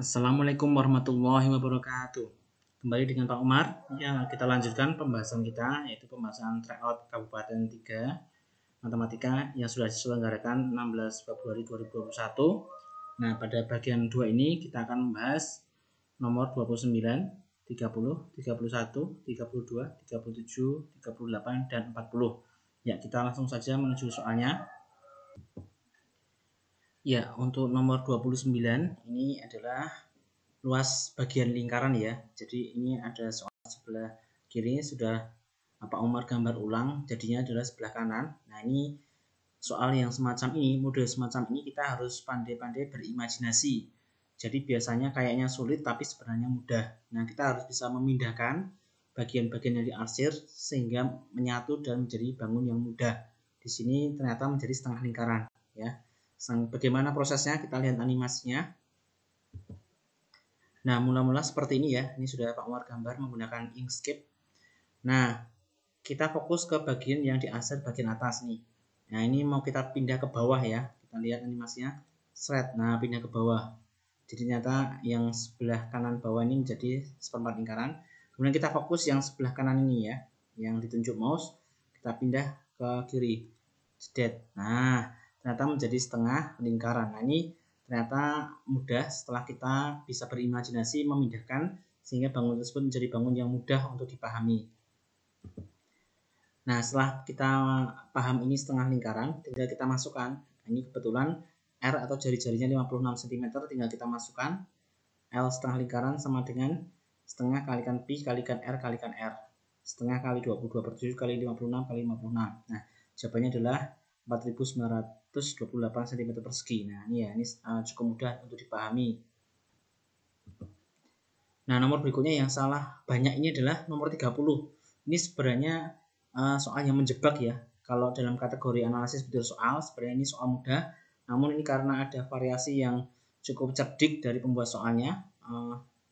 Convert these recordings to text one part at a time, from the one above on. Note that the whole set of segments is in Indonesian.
Assalamualaikum warahmatullahi wabarakatuh. Kembali dengan Pak Umar. Ya, kita lanjutkan pembahasan kita, yaitu pembahasan tryout Kabupaten 3 Matematika yang sudah diselenggarakan 16 Februari 2021. Nah, pada bagian 2 ini kita akan membahas nomor 29, 30, 31, 32, 37, 38, dan 40. Ya, kita langsung saja menuju soalnya. Ya, untuk nomor 29 ini adalah luas bagian lingkaran ya. Jadi ini ada soal sebelah kiri sudah Pak Umar gambar ulang, jadinya adalah sebelah kanan. Nah, ini soal yang semacam ini, model semacam ini kita harus pandai-pandai berimajinasi. Jadi biasanya kayaknya sulit tapi sebenarnya mudah. Nah, kita harus bisa memindahkan bagian-bagian yang diarsir sehingga menyatu dan menjadi bangun yang mudah. Di sini ternyata menjadi setengah lingkaran ya. Bagaimana prosesnya? Kita lihat animasinya. Nah, mula-mula seperti ini ya. Ini sudah Pak Umar gambar menggunakan Inkscape. Nah, kita fokus ke bagian yang diarsir bagian atas nih. Nah, ini mau kita pindah ke bawah ya. Kita lihat animasinya. Shred. Nah, pindah ke bawah. Jadi ternyata yang sebelah kanan bawah ini menjadi seperempat lingkaran. Kemudian kita fokus yang sebelah kanan ini ya. Yang ditunjuk mouse. Kita pindah ke kiri. Jedet. Nah, ternyata menjadi setengah lingkaran. Nah, ini ternyata mudah setelah kita bisa berimajinasi memindahkan sehingga bangun tersebut menjadi bangun yang mudah untuk dipahami. Nah, setelah kita paham ini setengah lingkaran, tinggal kita masukkan. Ini kebetulan R atau jari-jarinya 56 cm, tinggal kita masukkan. L setengah lingkaran sama dengan setengah kalikan pi kalikan R kalikan R. Setengah kali 22/7 kali 56 kali 56. Nah, jawabannya adalah 4928 cm persegi. Nah, ini ya, ini cukup mudah untuk dipahami. Nah, nomor berikutnya yang salah banyak ini adalah nomor 30. Ini sebenarnya soal yang menjebak ya. Kalau dalam kategori analisis betul soal, sebenarnya ini soal mudah. Namun ini karena ada variasi yang cukup cerdik dari pembuat soalnya,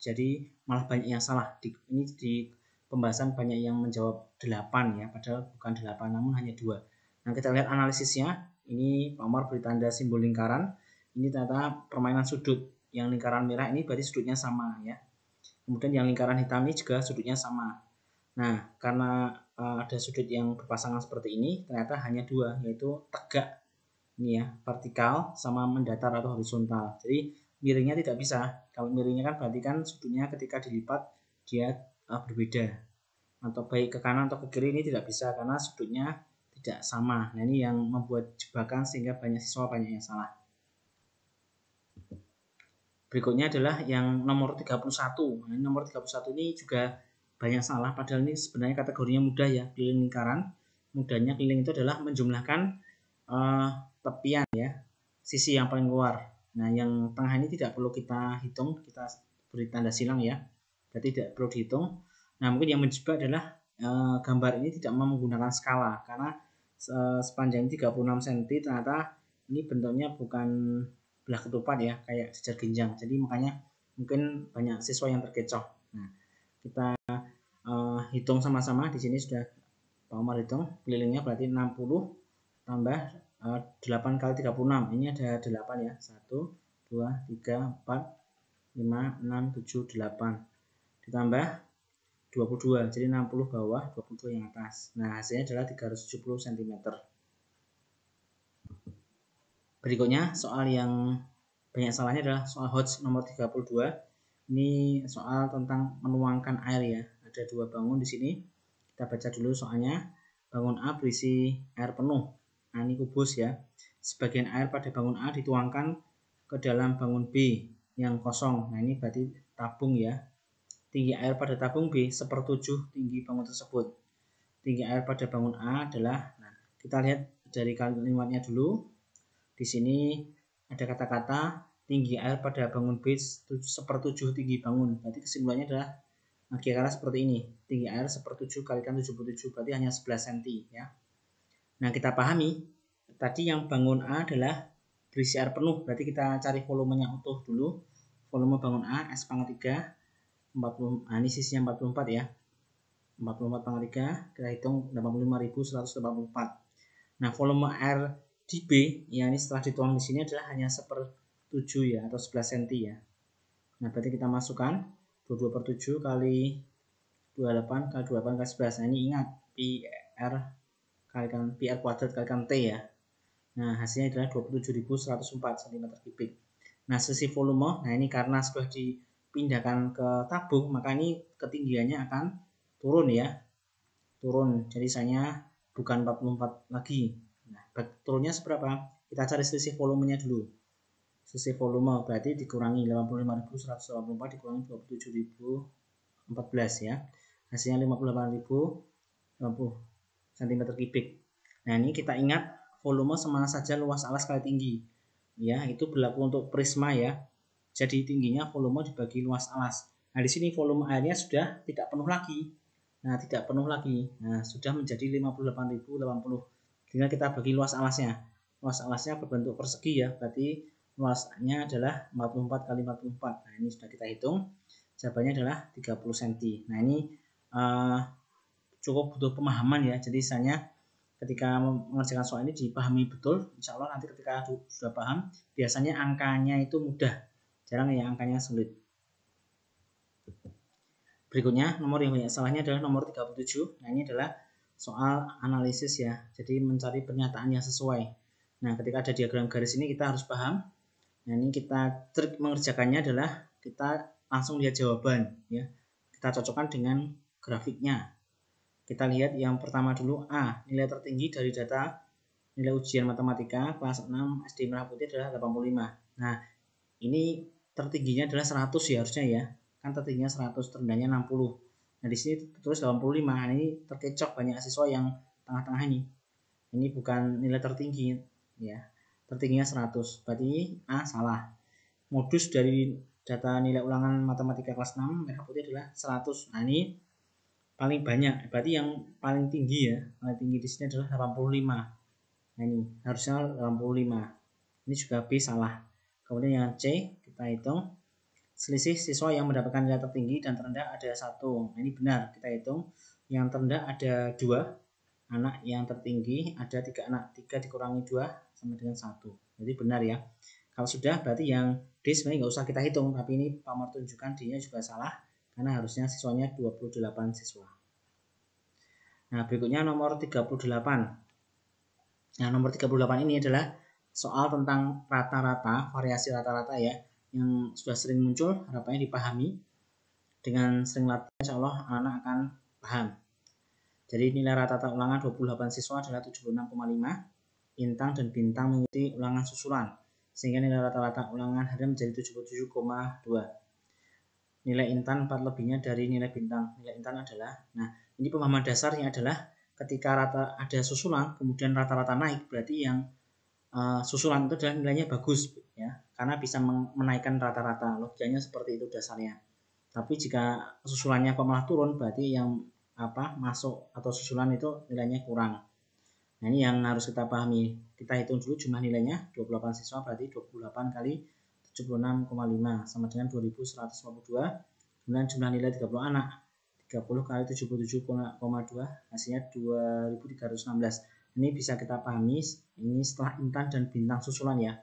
jadi malah banyak yang salah. Ini di pembahasan banyak yang menjawab 8 ya, padahal bukan 8 namun hanya 2. Nah, kita lihat analisisnya. Ini Pak Umar beri tanda simbol lingkaran. Ini ternyata permainan sudut. Yang lingkaran merah ini berarti sudutnya sama ya. Kemudian yang lingkaran hitam ini juga sudutnya sama. Nah, karena ada sudut yang berpasangan seperti ini, ternyata hanya 2, yaitu tegak ini ya, vertikal sama mendatar atau horizontal. Jadi miringnya tidak bisa. Kalau miringnya kan berarti kan sudutnya ketika dilipat dia berbeda. Atau baik ke kanan atau ke kiri ini tidak bisa karena sudutnya tidak sama. Nah, ini yang membuat jebakan sehingga banyak siswa banyak yang salah. Berikutnya adalah yang nomor 31. Nah, nomor 31 ini juga banyak salah, padahal ini sebenarnya kategorinya mudah ya, keliling lingkaran. Mudahnya keliling itu adalah menjumlahkan tepian ya, sisi yang paling keluar. Nah, yang tengah ini tidak perlu kita hitung, kita beri tanda silang ya, berarti tidak perlu dihitung. Nah, mungkin yang menjebak adalah gambar ini tidak menggunakan skala, karena sepanjang 36 cm ternyata ini bentuknya bukan belah ketupat ya, kayak jejar genjang. Jadi makanya mungkin banyak siswa yang terkecoh. Nah, kita hitung sama-sama. Di sini sudah Pak Umar hitung kelilingnya berarti 60 tambah 8 kali 36. Ini ada 8 ya. 1 2 3 4 5 6 7 8. Ditambah 22. Jadi 60 bawah, 22 yang atas. Nah, hasilnya adalah 370 cm. Berikutnya soal yang banyak salahnya adalah soal Hodge nomor 32. Ini soal tentang menuangkan air ya. Ada 2 bangun di sini. Kita baca dulu soalnya. Bangun A berisi air penuh. Nah, ini kubus ya. Sebagian air pada bangun A dituangkan ke dalam bangun B yang kosong. Nah, ini berarti tabung ya. Tinggi air pada tabung B 1/7 tinggi bangun tersebut. Tinggi air pada bangun A adalah, nah, kita lihat dari kalimatnya dulu. Di sini ada kata-kata tinggi air pada bangun B 1/7 tinggi bangun. Berarti kesimpulannya adalah kira-kira seperti ini. Tinggi air 1/7 kalikan 77 berarti hanya 11 cm ya. Nah, kita pahami tadi yang bangun A adalah berisi air penuh. Berarti kita cari volumenya utuh dulu. Volume bangun A S pangkat 3 40, nah ini sisinya 44 ya. 44/3 kita hitung 85.184. Nah, volume air di B, ya ini setelah dituang di sini adalah hanya 1/7 ya, atau 11 cm ya. Nah, berarti kita masukkan 22/7 kali 28 kali 28 kali 11. Nah, ini ingat PR kalikan PR kuadrat kalikan T ya. Nah, hasilnya adalah 27.104 cm3. Nah, selisih volume, nah ini karena sudah dipindahkan ke tabung, maka ini ketinggiannya akan turun ya. Turun, jadi misalnya bukan 44 lagi. Nah, turunnya seberapa? Kita cari selisih volumenya dulu. Selisih volume berarti dikurangi 85.184 dikurangi 27.014 ya. Hasilnya 58.050 cm3. Nah, ini kita ingat volume sama saja luas alas kali tinggi. Ya, itu berlaku untuk prisma ya. Jadi tingginya volume dibagi luas alas. Nah, di sini volume airnya sudah tidak penuh lagi. Nah, tidak penuh lagi. Nah, sudah menjadi 58.080. Tinggal kita bagi luas alasnya. Luas alasnya berbentuk persegi ya. Berarti luasnya adalah 44 kali 44. Nah, ini sudah kita hitung. Jawabannya adalah 30 cm. Nah, ini cukup butuh pemahaman ya. Jadi misalnya ketika mengerjakan soal ini dipahami betul, insya Allah nanti ketika sudah paham, biasanya angkanya itu mudah, jarang ya angkanya sulit. Berikutnya, nomor yang banyak salahnya adalah nomor 37. Nah, ini adalah soal analisis ya, jadi mencari pernyataan yang sesuai. Nah, ketika ada diagram garis ini kita harus paham. Nah, ini kita trik mengerjakannya adalah kita langsung lihat jawaban ya. Kita cocokkan dengan grafiknya. Kita lihat yang pertama dulu A, nilai tertinggi dari data nilai ujian matematika kelas 6 SD Merah Putih adalah 85. Nah, ini tertingginya adalah 100 ya harusnya ya. Kan tertingginya 100, terendahnya 60. Nah, di sini terus 85. Nah, ini terkecoh banyak siswa yang tengah-tengah ini. Ini bukan nilai tertinggi ya. Tertingginya 100. Berarti A salah. Modus dari data nilai ulangan matematika kelas 6 Merah Putih adalah 100. Nah, ini paling banyak, berarti yang paling tinggi ya, paling tinggi di sini adalah 85. Nah, ini harusnya 85. Ini juga B salah. Kemudian yang C kita hitung selisih siswa yang mendapatkan nilai tertinggi dan terendah ada 1. Nah, ini benar, kita hitung yang terendah ada 2 anak, yang tertinggi ada 3 anak. 3 dikurangi 2 sama dengan 1. Jadi benar ya. Kalau sudah berarti yang D sebenarnya nggak usah kita hitung, tapi ini Pak Mar tunjukkan D-nya juga salah karena harusnya siswanya 28 siswa. Nah, berikutnya nomor 38. Nah, nomor 38 ini adalah soal tentang rata-rata, variasi rata-rata ya, yang sudah sering muncul, harapannya dipahami. Dengan sering latihan, insya Allah anak akan paham. Jadi nilai rata-rata ulangan 28 siswa adalah 76,5. Intang dan bintang mengikuti ulangan susulan, sehingga nilai rata-rata ulangan harian menjadi 77,2. Nilai intan 4 lebihnya dari nilai bintang. Nilai intan adalah, nah ini pemahaman dasarnya adalah ketika ada susulan kemudian rata-rata naik, berarti yang susulan itu adalah nilainya bagus ya, karena bisa menaikkan rata-rata. Logikanya seperti itu dasarnya. Tapi jika susulannya kok malah turun, berarti yang masuk atau susulan itu nilainya kurang. Nah, ini yang harus kita pahami. Kita hitung dulu jumlah nilainya 28 siswa, berarti 28 kali 76,5 sama dengan 2152. Kemudian jumlah nilai 30 anak, 30 kali 77,2 hasilnya 2316. Ini bisa kita pahami, ini setelah intan dan bintang susulan ya.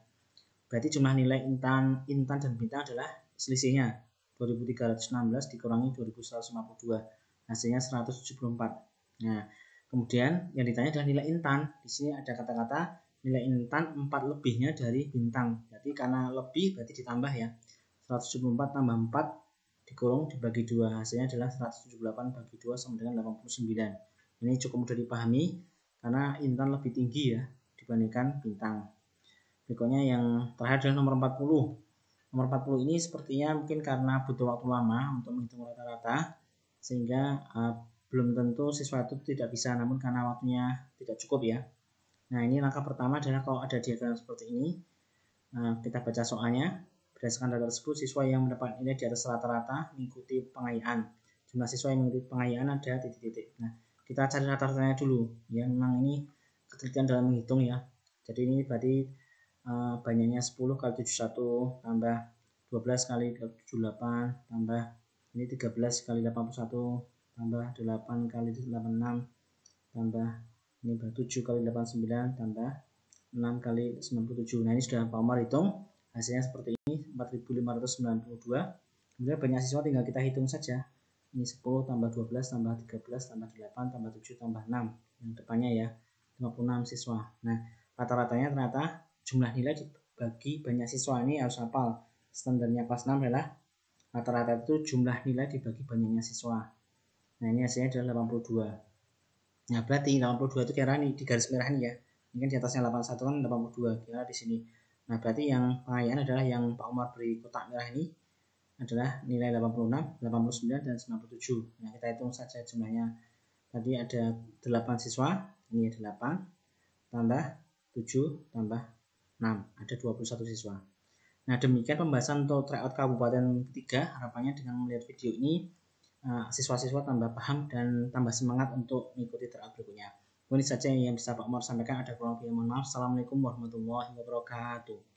Berarti jumlah nilai intan dan bintang adalah selisihnya 2316 dikurangi 2152, hasilnya 174. Nah, kemudian yang ditanya adalah nilai intan. Di sini ada kata-kata nilai intan 4 lebihnya dari bintang. Berarti karena lebih berarti ditambah ya. 174 tambah 4 dikurung dibagi 2, hasilnya adalah 178 bagi 2 sama dengan 89. Ini cukup mudah dipahami karena intan lebih tinggi ya dibandingkan bintang. Berikutnya yang terakhir adalah nomor 40. Nomor 40 ini sepertinya mungkin karena butuh waktu lama untuk menghitung rata-rata, sehingga belum tentu siswa itu tidak bisa, namun karena waktunya tidak cukup ya. Nah, ini langkah pertama adalah kalau ada diagram seperti ini, kita baca soalnya. Berdasarkan data tersebut, siswa yang mendapat nilai di atas rata-rata mengikuti pengayaan. Jumlah siswa yang mengikuti pengayaan ada titik-titik. Nah, kita cari rata-ratanya dulu. Ya, memang ini ketelitian dalam menghitung ya. Jadi ini berarti banyaknya 10 kali 71 tambah 12 kali 78 tambah ini 13 kali 81 tambah 8 kali 86 tambah ini 7 kali 89 tambah 6 kali 97. Nah, ini sudah Pak Omar hitung, Hasilnya seperti ini, 4.592. Kemudian banyak siswa tinggal kita hitung saja. Ini 10 tambah 12 tambah 13 tambah 8 tambah 7 tambah 6. Yang depannya ya, 56 siswa. Nah, rata-ratanya ternyata jumlah nilai dibagi banyak siswa. Ini harus hafal. Standarnya kelas 6 adalah rata-rata itu jumlah nilai dibagi banyaknya siswa. Nah, ini hasilnya adalah 82. Nah, berarti 82 itu kira nih di garis merah nih ya. Ini kan di atasnya 81 kan 82, kira di sini. Nah, berarti yang pengayaan adalah yang Pak Umar beri kotak merah ini adalah nilai 86, 89, dan 97. Nah, kita hitung saja jumlahnya. Tadi ada 8 siswa, ini ada 8, tambah 7, tambah 6, ada 21 siswa. Nah, demikian pembahasan untuk tryout kabupaten ketiga. Harapannya dengan melihat video ini, siswa-siswa tambah paham dan tambah semangat untuk mengikuti tryout berikutnya. Ini saja yang bisa Pak Umar sampaikan. Ada kurang lebih, mohon maaf. Assalamualaikum warahmatullahi wabarakatuh.